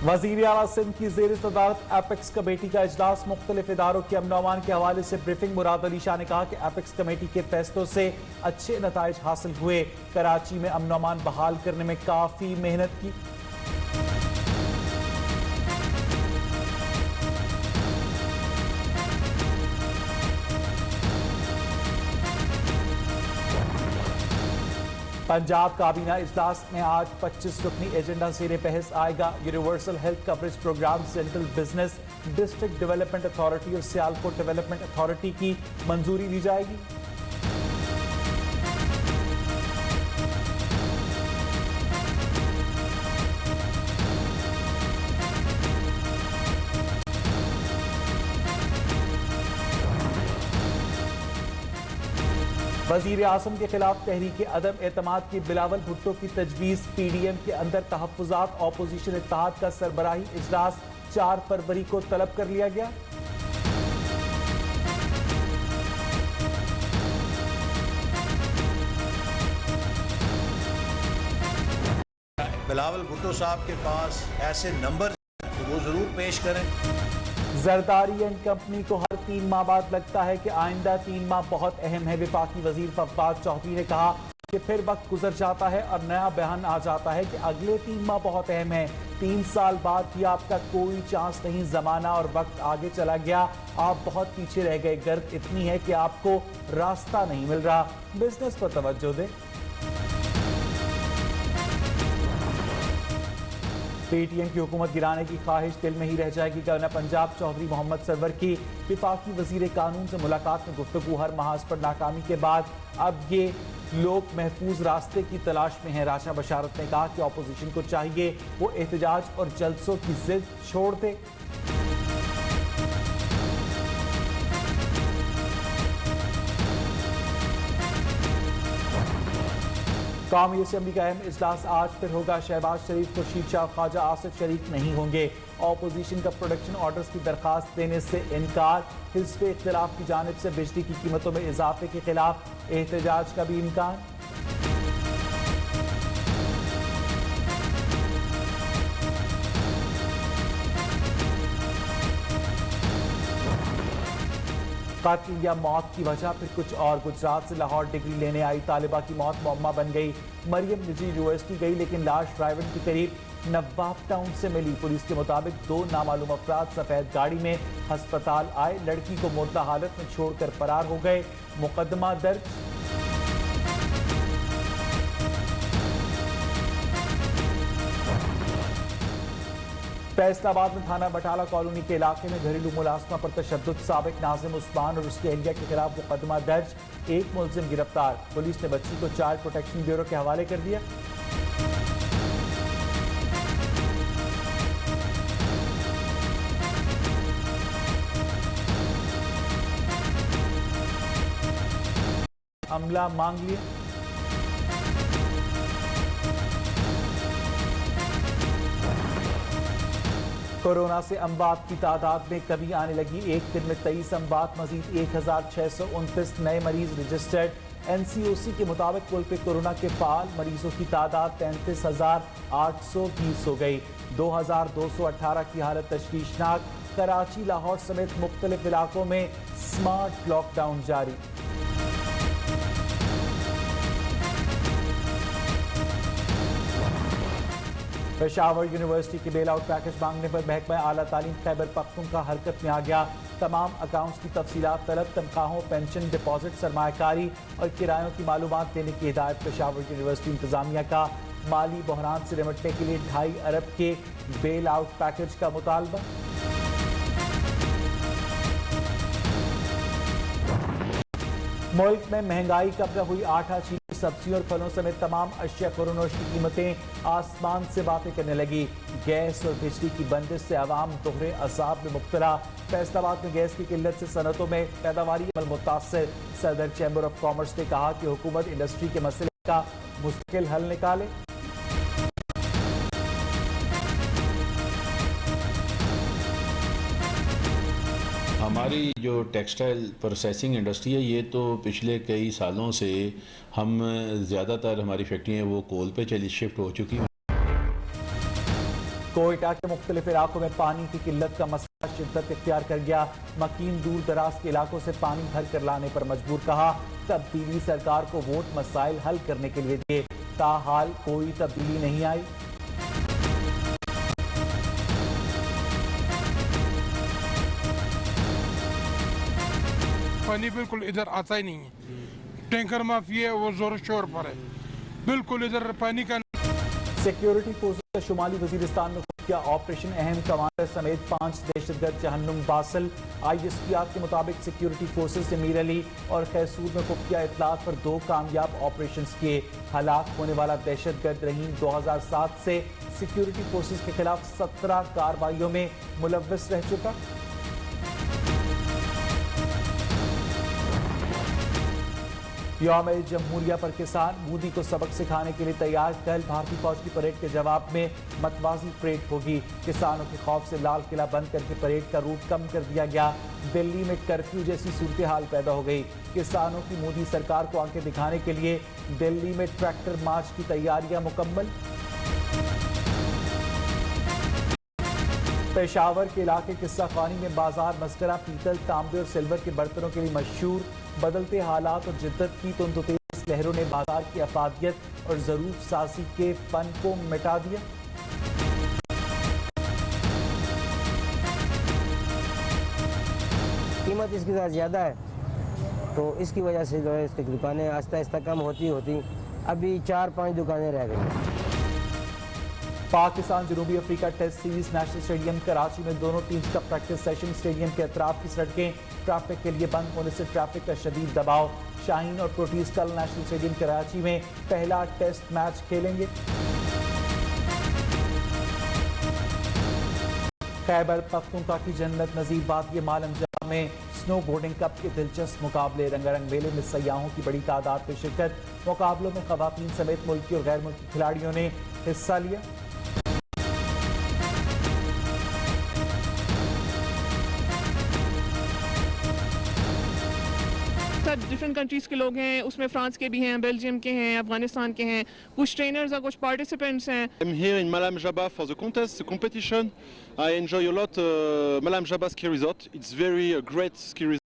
وزیر اعلیٰ سندھ کی زیر صدارت ایپیکس کمیٹی کا اجلاس، مختلف اداروں کے امن و امان کے حوالے سے بریفنگ۔ مراد علی شاہ نے کہا کہ ایپیکس کمیٹی کے فیصلوں سے اچھے نتائج حاصل ہوئے، کراچی میں امن و امان بحال کرنے میں کافی محنت کی۔ پنجاب کابینہ اجلاس میں آج 25 رکنی ایجنڈا زیر بحث آئے گا۔ Universal health coverage program central business district development authority اور سیالکوٹ ڈیولپمنٹ اتھارٹی کی منظوری دی جائے گی۔ وزیر اعظم کے خلاف تحریک عدم اعتماد کی بلاول بھٹو کی تجویز، پی ڈی ایم کے اندر تحفظات، اپوزیشن اتحاد کا سربراہی اجلاس 4 فروری کو طلب کر لیا گیا۔ بلاول بھٹو صاحب کے پاس ایسے نمبر تو وہ ضرور پیش کریں۔ زرداری اینڈ کمپنی کو ہر 3 ماہ بعد لگتا ہے کہ آئندہ 3 ماہ بہت اہم ہے۔ وفاقی وزیر فواد چودھری نے کہا کہ پھر وقت گزر جاتا ہے اور نیا بیان آ جاتا ہے کہ اگلے 3 ماہ بہت اہم ہیں۔ 3 سال بعد بھی آپ کا کوئی چانس نہیں، زمانہ اور وقت آگے چلا گیا، آپ بہت پیچھے رہ گئے، گرد اتنی ہے کہ آپ کو راستہ نہیں مل رہا، بزنس پر توجہ دیں۔ پی ٹی ایم کی حکومت گرانے کی خواہش دل میں ہی رہ جائے گی۔ گورنر پنجاب چودھری محمد سرور کی وفاقی وزیر قانون سے ملاقات میں گفتگو، ہر محاذ پر ناکامی کے بعد اب یہ لوگ محفوظ راستے کی تلاش میں ہیں۔ راجہ بشارت نے کہا کہ اپوزیشن کو چاہیے وہ احتجاج اور جلسوں کی ضد چھوڑ دے۔ قومی اسمبلی کا اہم اجلاس آج پھر ہوگا۔ شہباز شریف، خورشید شاہ اور خواجہ آصف شریف نہیں ہوں گے۔ اپوزیشن کا پروڈکشن آرڈرز کی درخواست دینے سے انکار۔ حزب اختلاف کی جانب سے بجلی کی قیمتوں میں اضافے کے خلاف احتجاج کا بھی امکان۔ قتل یا موت کی وجہ پھر کچھ اور، گجرات سے لاہور ڈگری لینے آئی طالبہ کی موت معمہ بن گئی۔ مریم نجی یونیورسٹی گئی لیکن لاش رائیون کے قریب نواب ٹاؤن سے ملی۔ پولیس کے مطابق 2 نامعلوم افراد سفید گاڑی میں ہسپتال آئے، لڑکی کو مردہ حالت میں چھوڑ کر فرار ہو گئے، مقدمہ درج۔ فیصل آباد میں تھانہ بٹالہ کالونی کے علاقے میں گھریلو ملازمہ پر تشدد، سابق ناظم عثمان اور اس کی اہلیہ کے خلاف مقدمہ درج، 1 ملزم گرفتار۔ پولیس نے بچی کو چائلڈ پروٹیکشن بیورو کے حوالے کر دیا۔ عملہ مانگ لیا۔ کورونا سے اموات کی تعداد میں کمی آنے لگی، ایک دن میں 23 اموات، مزید 1629 نئے مریض رجسٹرڈ۔ این سی او سی کے مطابق ملک میں کورونا کے فعال مریضوں کی تعداد 33,820 ہو گئی، 2,218 کی حالت تشویشناک۔ کراچی، لاہور سمیت مختلف علاقوں میں سمارٹ لاک ڈاؤن جاری۔ پشاور یونیورسٹی کے بیل آؤٹ پیکج مانگنے پر محکمہ اعلیٰ تعلیم خیبر پختونخوا حرکت میں آ گیا۔ تمام اکاؤنٹس کی تفصیلات طلب، تنخواہوں، پینشن، ڈپازٹ، سرمایہ کاری اور کرایوں کی معلومات دینے کی ہدایت۔ پشاور یونیورسٹی انتظامیہ کا مالی بحران سے نمٹنے کے لیے 2.5 ارب کے بیل آؤٹ پیکج کا مطالبہ۔ ملک میں مہنگائی قبضہ ہوئی، آٹا، چینی، سبزیوں اور پھلوں سمیت تمام اشیاء فروخت کی قیمتیں آسمان سے باتیں کرنے لگی۔ گیس اور بجلی کی بندش سے عوام دوہرے عذاب میں مبتلا۔ فیصل آباد میں گیس کی قلت سے صنعتوں میں پیداواری عمل متاثر۔ صدر چیمبر آف کامرس نے کہا کہ حکومت انڈسٹری کے مسئلے کا مستقل حل نکالے۔ ہماری جو ٹیکسٹائل پروسیسنگ انڈسٹری ہے، یہ تو پچھلے کئی سالوں سے ہم زیادہ تر ہماری فیکٹریاں وہ کول پہ شفٹ ہو چکی ہیں۔ कोयटा के मुख्तलिफ इलाकों में पानी की किल्लत का मसला शिद्दत इख्तियार कर गया। मकीन दूर दराज के इलाकों से पानी भर कर लाने पर मजबूर। कहा तब्दीली सरकार को वोट मसाइल हल करने के लिए दिए, ताहाल कोई तब्दीली नहीं आई। पानी बिल्कुल इधर आता ही नहीं है, टैंकर माफी है वो जोर शोर पर है, बिल्कुल इधर पानी का। सिक्योरिटी फोर्सेस का शुमाली वजीरिस्तान में खुफिया ऑपरेशन, अहम कमांडर समेत 5 दहशतगर्द जहन्नुम वासल। ISPR के मुताबिक सिक्योरिटी फोर्सेस ने मीर अली और कैसूर में खुफिया इतलात पर 2 कामयाब ऑपरेशन किए। हलाक होने वाला दहशतगर्द रहीम 2007 से सिक्योरिटी फोर्सेस के खिलाफ 17 कार्रवाइयों में मुलव्वस रह चुका। यौम जमहूरिया पर किसान मोदी को सबक सिखाने के लिए तैयार। कल भारतीय फौज की परेड के जवाब में मतवाजी परेड होगी। किसानों के खौफ से लाल किला बंद करके परेड का रूट कम कर दिया गया। दिल्ली में कर्फ्यू जैसी सूरत हाल पैदा हो गई। किसानों की मोदी सरकार को आंखें दिखाने के लिए दिल्ली में ट्रैक्टर मार्च की तैयारियां मुकम्मल। पेशावर के इलाके किस्सा खानी में बाजार मस्करा पीतल, तांबे और सिल्वर के बर्तनों के लिए मशहूर। बदलते हालात और जिद्दत की तेज लहरों ने बाजार की अफादियत और ज़रूफ साजी के फन को मिटा दिया। कीमत इसकी ज़्यादा है तो इसकी वजह से जो है इसकी दुकानें आहिस्ता आहिस्ता कम होती अभी 4-5 दुकानें रह गई। पाकिस्तान जनूबी Africa test series national stadium Karachi में दोनों टीम्स का प्रैक्टिस सेशन। स्टेडियम के अतराफ की सड़कें ट्रैफिक के लिए बंद होने से ट्रैफिक का शदीद दबाव। शाहीन और प्रोटीज कल नेशनल स्टेडियम कराची में पहला टेस्ट मैच खेलेंगे। खैबर पख्तूनख्वा की जन्नत नजीर वादी मालम जहाँ में स्नो बोर्डिंग कप के दिलचस्प मुकाबले। रंगारंग मेले में सयाहों की बड़ी तादाद में शिरकत। मुकाबलों में खवातीन समेत मुल्की और गैर मुल्की खिलाड़ियों ने हिस्सा लिया। डिफरेंट कंट्रीज़ के लोग हैं, उसमें फ्रांस के भी हैं, बेल्जियम के हैं, अफगानिस्तान के हैं, कुछ ट्रेनर्स और कुछ पार्टिसिपेंट्स हैं। I'm here in Malam Jabba for the contest, the competition. I enjoy a lot Malam Jabba ski resort. It's very great ski resort.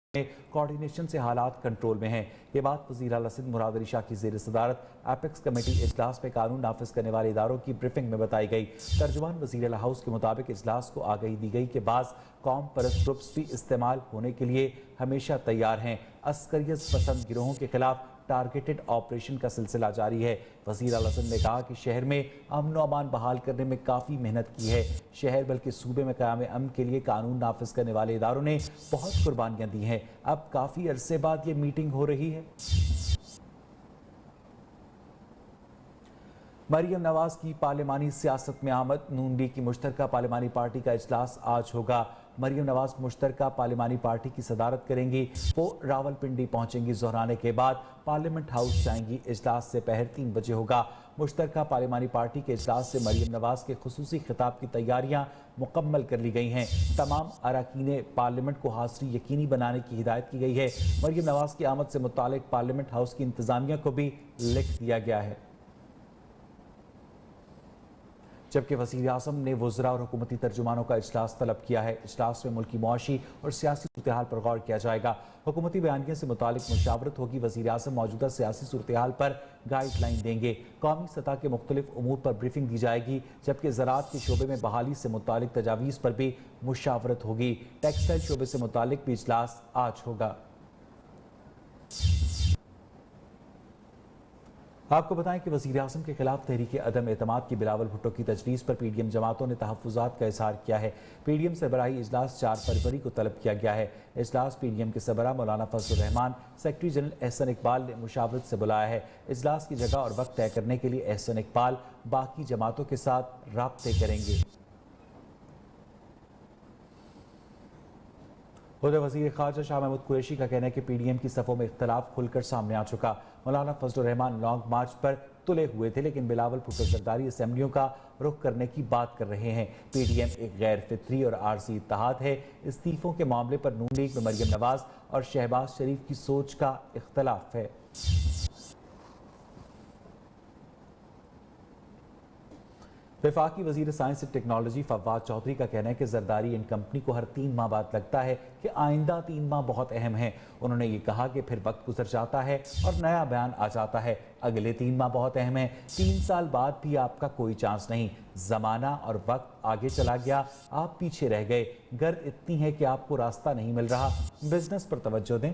Coordination से हालात कंट्रोल में हैं। ये बात वज़ीर आला सिंध मुराद अली शाह की ज़ेर सदारत एपेक्स कमेटी इजलास में कानून नाफिज करने वाले इदारों की ब्रीफिंग में बताई गई। तर्जुमान वज़ीर आला हाउस के मुताबिक इजलास को आगाही दी गई कि बाज़ कौम परस्त ग्रुप्स भी इस्तेमाल होने के लिए हमेशा तैयार हैं। अस्करियत पसंद गिरोहों के खिलाफ टारगेटेड ऑपरेशन का सिलसिला जारी है। वज़ीर आला सिंध ने कहा कि शहर में अमन व अमान बहाल करने में काफ़ी मेहनत की है। शहर बल्कि सूबे में क़याम अमन के लिए कानून नाफिज करने वाले इदारों ने बहुत कुर्बानियाँ दी हैं। अब काफ़ी अरसे बाद ये मीटिंग हो रही है। मरियम नवाज की पार्लिमानी सियासत में आमद। नून लीग की मुश्तरका पार्लिमानी पार्टी का इजलास आज होगा। मरियम नवाज मुश्तरका पार्लिमानी पार्टी की सदारत करेंगी। वो रावलपिंडी पहुंचेंगी। ज़ोहराने के बाद पार्लियामेंट हाउस जाएंगी। इजलास से पहर 3 बजे होगा। मुश्तरका पार्लिमानी पार्टी के इजलास से मरियम नवाज के खुसूसी खिताब की तैयारियां मुकम्मल कर ली गई हैं। तमाम अरकान पार्लियामेंट को हाज़िरी यकीनी बनाने की हिदायत की गई है। मरियम नवाज की आमद से मुतालिक पार्लियामेंट हाउस की इंतजामिया को भी लिख दिया गया है। जबकि वज़ीर आज़म ने वज़रा और हुकूमती तर्जुमानों का इजलास तलब किया है। इजलास में मुल्की मुआशी और सियासी सूरत-ए-हाल पर गौर किया जाएगा। हुकूमती बयानिए से मुतालिक मुशावरत होगी। वज़ीर आज़म मौजूदा सियासी सूरत-ए-हाल पर गाइडलाइन देंगे। कौमी सतह के मुख्तलिफ उमूर पर ब्रीफिंग दी जाएगी। जबकि ज़राअत के शोबे में बहाली से मुतालिक तजावीज़ पर भी मुशावरत होगी। टेक्सटाइल शोबे से मुतालिक भी इजलास आज होगा। आपको बताएं कि वज़ीर आज़म के खिलाफ तहरीक अदम एतमाद की बिलावल भुट्टो की तजवीज़ पर PDM जमातों ने तहफ़्फ़ुज़ात का इज़हार किया है। PDM सरबराही इजलास 4 फरवरी को तलब किया गया है। इजलास PDM के सरबराह मौलाना फजलुर रहमान, सेक्रेटरी जनरल एहसन इकबाल ने मुशावरत से बुलाया है। इजलास की जगह और वक्त तय करने के लिए एहसन इकबाल बाकी जमातों के साथ राब्ते करेंगे। उधर वज़ीर ख़ारजा शाह महमूद कुरैशी का कहना है कि PDM की सफ़ों में इख्तलाफ खुलकर सामने आ चुका। मौलाना फजलुर रहमान लॉन्ग मार्च पर तुले हुए थे, लेकिन बिलावल भुट्टो सरदारी असेंबलियों का रुख करने की बात कर रहे हैं। PDM एक गैर फितरी और आर्जी इत्तेहाद है। इस्तीफ़ों के मामले पर नून लीग में मरियम नवाज और शहबाज शरीफ की सोच का इख्तलाफ है। वफाकी वजीर साइंस और टेक्नोलॉजी फवाद चौधरी का कहना है कि जरदारी एंड कंपनी को हर 3 माह बाद लगता है कि आइंदा 3 माह बहुत अहम है। उन्होंने ये कहा कि फिर वक्त गुजर जाता है और नया बयान आ जाता है। अगले 3 माह बहुत अहम है, 3 साल बाद भी आपका कोई चांस नहीं। जमाना और वक्त आगे चला गया, आप पीछे रह गए। गर्द इतनी है कि आपको रास्ता नहीं मिल रहा। बिजनेस पर तवज्जो दें।